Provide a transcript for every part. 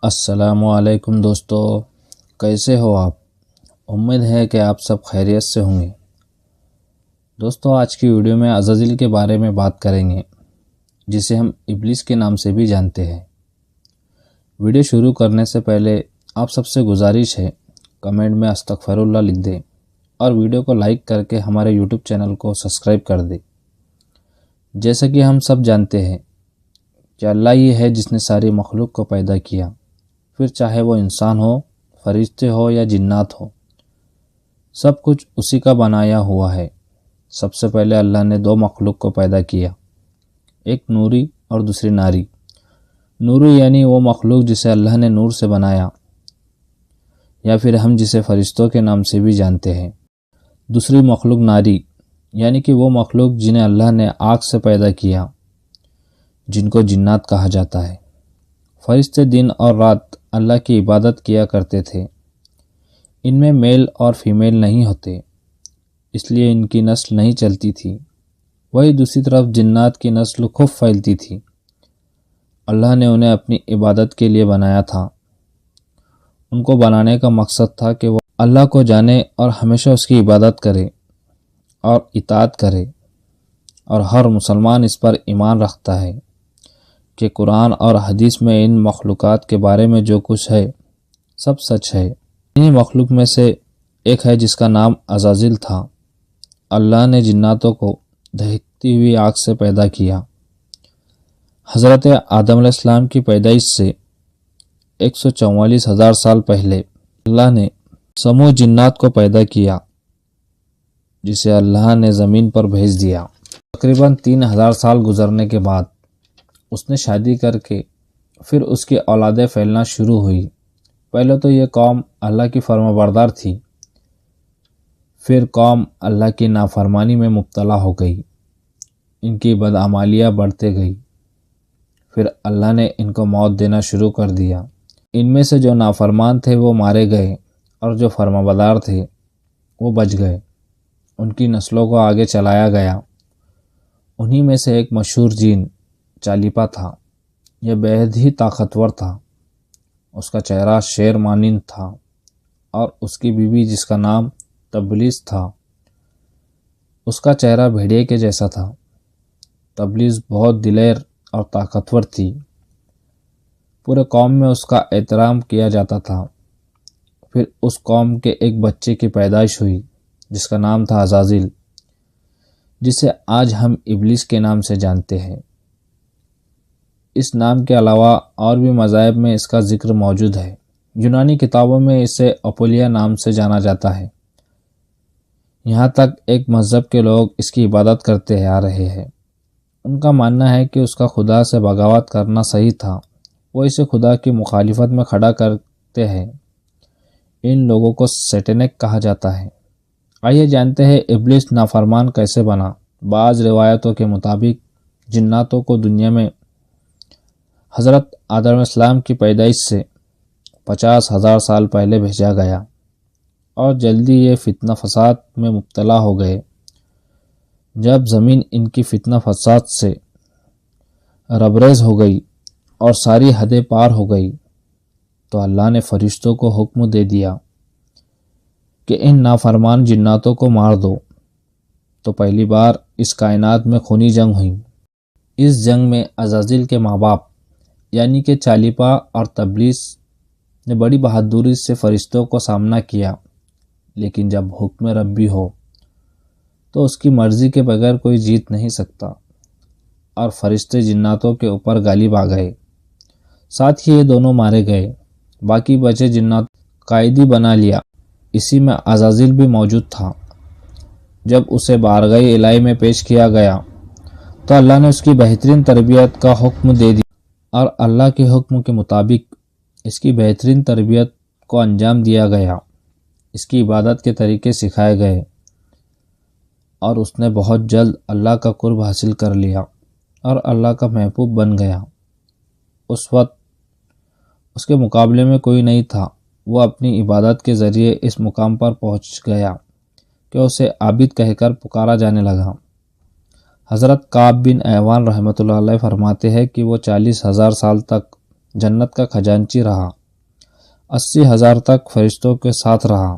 السلام علیکم دوستو، کیسے ہو آپ؟ امید ہے کہ آپ سب خیریت سے ہوں گے۔ دوستو، آج کی ویڈیو میں عزازیل کے بارے میں بات کریں گے، جسے ہم ابلیس کے نام سے بھی جانتے ہیں۔ ویڈیو شروع کرنے سے پہلے آپ سب سے گزارش ہے کمنٹ میں استغفر اللہ لکھ دیں اور ویڈیو کو لائک کر کے ہمارے یوٹیوب چینل کو سبسکرائب کر دیں۔ جیسا کہ ہم سب جانتے ہیں کہ اللہ ہی ہے جس نے ساری مخلوق کو پیدا کیا، پھر چاہے وہ انسان ہو، فرشتے ہو یا جنات ہو، سب کچھ اسی کا بنایا ہوا ہے۔ سب سے پہلے اللہ نے دو مخلوق کو پیدا کیا، ایک نوری اور دوسری ناری۔ نوری یعنی وہ مخلوق جسے اللہ نے نور سے بنایا، یا پھر ہم جسے فرشتوں کے نام سے بھی جانتے ہیں۔ دوسری مخلوق ناری، یعنی کہ وہ مخلوق جنہیں اللہ نے آگ سے پیدا کیا، جن کو جنات کہا جاتا ہے۔ فرشتے دن اور رات اللہ کی عبادت کیا کرتے تھے۔ ان میں میل اور فیمیل نہیں ہوتے، اس لیے ان کی نسل نہیں چلتی تھی۔ وہی دوسری طرف جنات کی نسل خوب پھیلتی تھی۔ اللہ نے انہیں اپنی عبادت کے لیے بنایا تھا۔ ان کو بنانے کا مقصد تھا کہ وہ اللہ کو جانے اور ہمیشہ اس کی عبادت کرے اور اطاعت کرے، اور ہر مسلمان اس پر ایمان رکھتا ہے کہ قرآن اور حدیث میں ان مخلوقات کے بارے میں جو کچھ ہے سب سچ ہے۔ انہی مخلوق میں سے ایک ہے جس کا نام عزازیل تھا۔ اللہ نے جناتوں کو دہکتی ہوئی آگ سے پیدا کیا۔ حضرت آدم علیہ السلام کی پیدائش سے 144,000 سال پہلے اللہ نے سموہ جنات کو پیدا کیا، جسے اللہ نے زمین پر بھیج دیا۔ تقریباً 3,000 سال گزرنے کے بعد اس نے شادی کر کے پھر اس کی اولادیں پھیلنا شروع ہوئی۔ پہلے تو یہ قوم اللہ کی فرما بردار تھی، پھر قوم اللہ کی نافرمانی میں مبتلا ہو گئی۔ ان کی بدعمالیاں بڑھتے گئی، پھر اللہ نے ان کو موت دینا شروع کر دیا۔ ان میں سے جو نافرمان تھے وہ مارے گئے، اور جو فرما بردار تھے وہ بچ گئے۔ ان کی نسلوں کو آگے چلایا گیا۔ انہی میں سے ایک مشہور جن چالیپا تھا۔ یہ بےحد ہی طاقتور تھا۔ اس کا چہرہ شیر مانند تھا، اور اس کی بیوی جس کا نام تبلیس تھا، اس کا چہرہ بھیڑیے کے جیسا تھا۔ تبلیس بہت دلیر اور طاقتور تھی۔ پورے قوم میں اس کا احترام کیا جاتا تھا۔ پھر اس قوم کے ایک بچے کی پیدائش ہوئی جس کا نام تھا عزازیل، جسے آج ہم ابلیس کے نام سے جانتے ہیں۔ اس نام کے علاوہ اور بھی مذاہب میں اس کا ذکر موجود ہے۔ یونانی کتابوں میں اسے اپولیا نام سے جانا جاتا ہے۔ یہاں تک ایک مذہب کے لوگ اس کی عبادت کرتے آ رہے ہیں۔ ان کا ماننا ہے کہ اس کا خدا سے بغاوت کرنا صحیح تھا۔ وہ اسے خدا کی مخالفت میں کھڑا کرتے ہیں۔ ان لوگوں کو سیٹینک کہا جاتا ہے۔ آئیے جانتے ہیں ابلیس نافرمان کیسے بنا۔ بعض روایتوں کے مطابق جناتوں کو دنیا میں حضرت آدم علیہ السلام کی پیدائش سے 50,000 سال پہلے بھیجا گیا، اور جلدی یہ فتنہ فساد میں مبتلا ہو گئے۔ جب زمین ان کی فتنہ فساد سے ربریز ہو گئی اور ساری حدیں پار ہو گئی، تو اللہ نے فرشتوں کو حکم دے دیا کہ ان نافرمان جناتوں کو مار دو۔ تو پہلی بار اس کائنات میں خونی جنگ ہوئی۔ اس جنگ میں عزازیل کے ماں باپ یعنی کہ چالیپا اور تبلیس نے بڑی بہادری سے فرشتوں کو سامنا کیا، لیکن جب حکم ربی ہو تو اس کی مرضی کے بغیر کوئی جیت نہیں سکتا، اور فرشتے جناتوں کے اوپر غالب آ گئے۔ ساتھ ہی یہ دونوں مارے گئے۔ باقی بچے جنات قائدی بنا لیا۔ اسی میں عزازیل بھی موجود تھا۔ جب اسے بارگاہ الہی میں پیش کیا گیا تو اللہ نے اس کی بہترین تربیت کا حکم دے دیا، اور اللہ کے حکم کے مطابق اس کی بہترین تربیت کو انجام دیا گیا۔ اس کی عبادت کے طریقے سکھائے گئے، اور اس نے بہت جلد اللہ کا قرب حاصل کر لیا اور اللہ کا محبوب بن گیا۔ اس وقت اس کے مقابلے میں کوئی نہیں تھا۔ وہ اپنی عبادت کے ذریعے اس مقام پر پہنچ گیا کہ اسے عابد کہہ کر پکارا جانے لگا۔ حضرت کعب بن اعوان رحمۃ اللہ علیہ فرماتے ہیں کہ وہ 40,000 سال تک جنت کا خزانچی رہا، 80,000 تک فرشتوں کے ساتھ رہا۔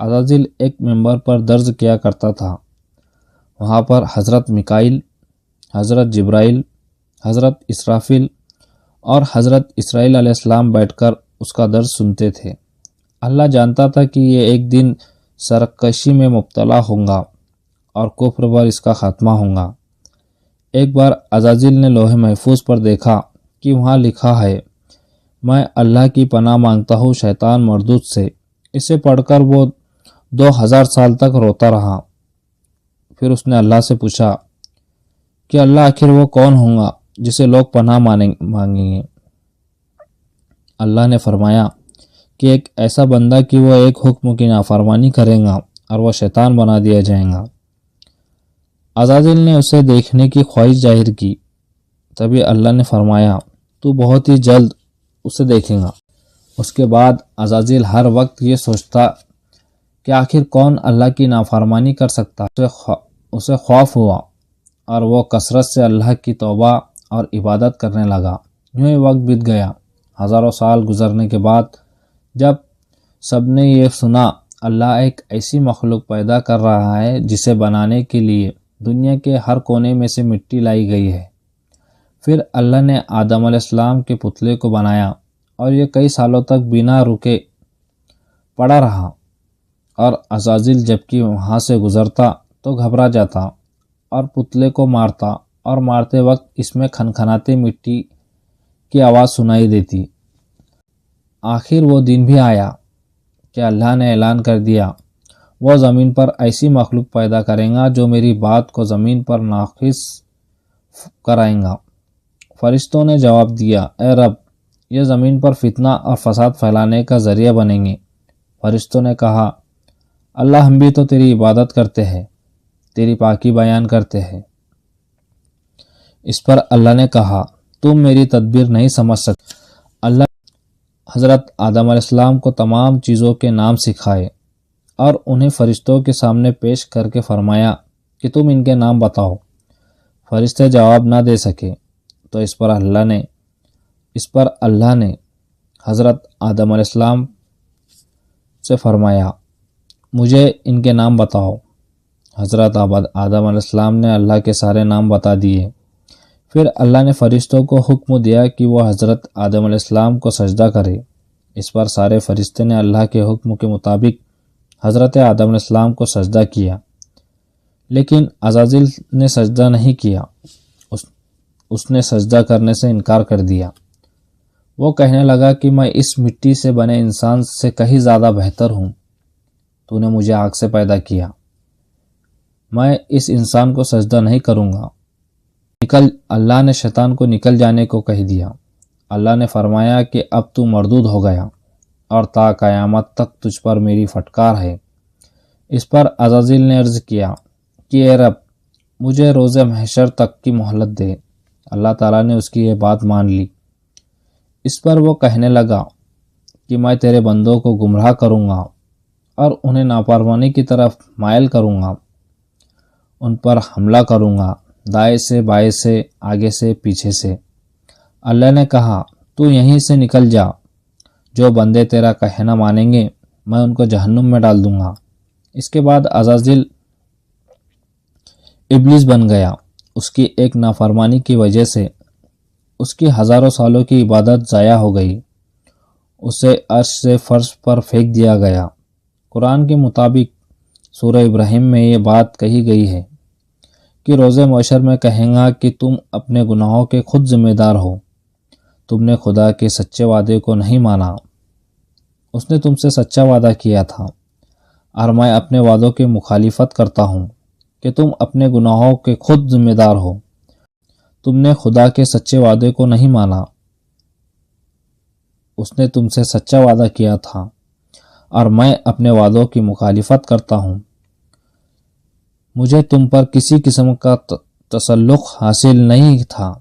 عزازیل ایک ممبر پر درج کیا کرتا تھا، وہاں پر حضرت میکائیل، حضرت جبرائیل، حضرت اسرافیل اور حضرت اسرائیل علیہ السلام بیٹھ کر اس کا درس سنتے تھے۔ اللہ جانتا تھا کہ یہ ایک دن سرکشی میں مبتلا ہوں گا اور کفر پر اس کا خاتمہ ہوگا۔ ایک بار عزازیل نے لوح محفوظ پر دیکھا کہ وہاں لکھا ہے، میں اللہ کی پناہ مانگتا ہوں شیطان مردود سے۔ اسے پڑھ کر وہ 2000 سال تک روتا رہا۔ پھر اس نے اللہ سے پوچھا کہ اللہ آخر وہ کون ہوں گا جسے لوگ پناہ مانگیں گے؟ اللہ نے فرمایا کہ ایک ایسا بندہ کہ وہ ایک حکم کی نافرمانی کرے گا اور وہ شیطان بنا دیا جائے گا۔ عزازیل نے اسے دیکھنے کی خواہش ظاہر کی، تبھی اللہ نے فرمایا تو بہت ہی جلد اسے دیکھے گا۔ اس کے بعد عزازیل ہر وقت یہ سوچتا کہ آخر کون اللہ کی نافرمانی کر سکتا۔ اسے خوف ہوا اور وہ کثرت سے اللہ کی توبہ اور عبادت کرنے لگا۔ یوں ہی وقت بیت گیا۔ ہزاروں سال گزرنے کے بعد جب سب نے یہ سنا اللہ ایک ایسی مخلوق پیدا کر رہا ہے جسے بنانے کے لیے دنیا کے ہر کونے میں سے مٹی لائی گئی ہے، پھر اللہ نے آدم علیہ السلام کے پتلے کو بنایا اور یہ کئی سالوں تک بنا رکے پڑا رہا، اور عزازیل جبکہ وہاں سے گزرتا تو گھبرا جاتا اور پتلے کو مارتا، اور مارتے وقت اس میں کھنکھناتے مٹی کی آواز سنائی دیتی۔ آخر وہ دن بھی آیا کہ اللہ نے اعلان کر دیا، وہ زمین پر ایسی مخلوق پیدا کریں گا جو میری بات کو زمین پر نافذ کرائیں گا۔ فرشتوں نے جواب دیا، اے رب، یہ زمین پر فتنہ اور فساد پھیلانے کا ذریعہ بنیں گے۔ فرشتوں نے کہا، اللہ ہم بھی تو تیری عبادت کرتے ہیں، تیری پاکی بیان کرتے ہیں۔ اس پر اللہ نے کہا، تم میری تدبیر نہیں سمجھ سکتے۔ اللہ حضرت آدم علیہ السلام کو تمام چیزوں کے نام سکھائے اور انہیں فرشتوں کے سامنے پیش کر کے فرمایا کہ تم ان کے نام بتاؤ۔ فرشتے جواب نہ دے سکے تو اس پر اللہ نے حضرت آدم علیہ السلام سے فرمایا، مجھے ان کے نام بتاؤ۔ حضرت آدم علیہ السلام نے اللہ کے سارے نام بتا دیے۔ پھر اللہ نے فرشتوں کو حکم دیا کہ وہ حضرت آدم علیہ السلام کو سجدہ کرے۔ اس پر سارے فرشتے نے اللہ کے حکم کے مطابق حضرت آدم علیہ السلام کو سجدہ کیا، لیکن عزازیل نے سجدہ نہیں کیا۔ اس نے سجدہ کرنے سے انکار کر دیا۔ وہ کہنے لگا کہ میں اس مٹی سے بنے انسان سے کہیں زیادہ بہتر ہوں۔ تو نے مجھے آگ سے پیدا کیا، میں اس انسان کو سجدہ نہیں کروں گا۔ اللہ نے شیطان کو نکل جانے کو کہہ دیا۔ اللہ نے فرمایا کہ اب تو مردود ہو گیا اور تا قیامت تک تجھ پر میری پھٹکار ہے۔ اس پر عزازیل نے عرض کیا کہ اے رب، مجھے روز محشر تک کی مہلت دے۔ اللہ تعالیٰ نے اس کی یہ بات مان لی۔ اس پر وہ کہنے لگا کہ میں تیرے بندوں کو گمراہ کروں گا اور انہیں نافرمانی کی طرف مائل کروں گا، ان پر حملہ کروں گا، دائیں سے بائیں سے، آگے سے پیچھے سے۔ اللہ نے کہا، تو یہیں سے نکل جا، جو بندے تیرا کہنا مانیں گے میں ان کو جہنم میں ڈال دوں گا۔ اس کے بعد عزازیل ابلیس بن گیا۔ اس کی ایک نافرمانی کی وجہ سے اس کی ہزاروں سالوں کی عبادت ضائع ہو گئی۔ اسے عرش سے فرش پر پھینک دیا گیا۔ قرآن کے مطابق سورہ ابراہیم میں یہ بات کہی گئی ہے کہ روز محشر میں کہیں گا کہ تم اپنے گناہوں کے خود ذمہ دار ہو، تم نے خدا کے سچے وعدے کو نہیں مانا۔ اس نے تم سے سچا وعدہ کیا تھا اور میں اپنے وعدوں کی مخالفت کرتا ہوں کہ تم اپنے گناہوں کے خود ذمہ دار ہو، تم نے خدا کے سچے وعدے کو نہیں مانا۔ اس نے تم سے سچا وعدہ کیا تھا اور میں اپنے وعدوں کی مخالفت کرتا ہوں۔ مجھے تم پر کسی قسم کا تسلط حاصل نہیں تھا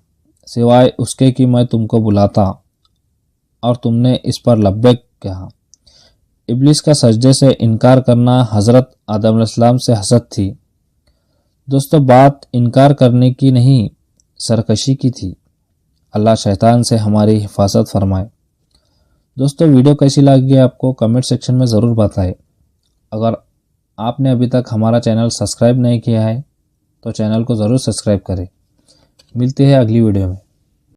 سوائے اس کے کہ میں تم کو بلاتا اور تم نے اس پر لبیک کہا۔ ابلیس کا سجدے سے انکار کرنا حضرت آدم علیہ السلام سے حسد تھی۔ دوستو، بات انکار کرنے کی نہیں، سرکشی کی تھی۔ اللہ شیطان سے ہماری حفاظت فرمائے۔ دوستو ویڈیو کیسی لگی آپ کو کمنٹ سیکشن میں ضرور بتائیں۔ اگر آپ نے ابھی تک ہمارا چینل سبسکرائب نہیں کیا ہے تو چینل کو ضرور سبسکرائب کریں۔ ملتے ہیں اگلی ویڈیو میں۔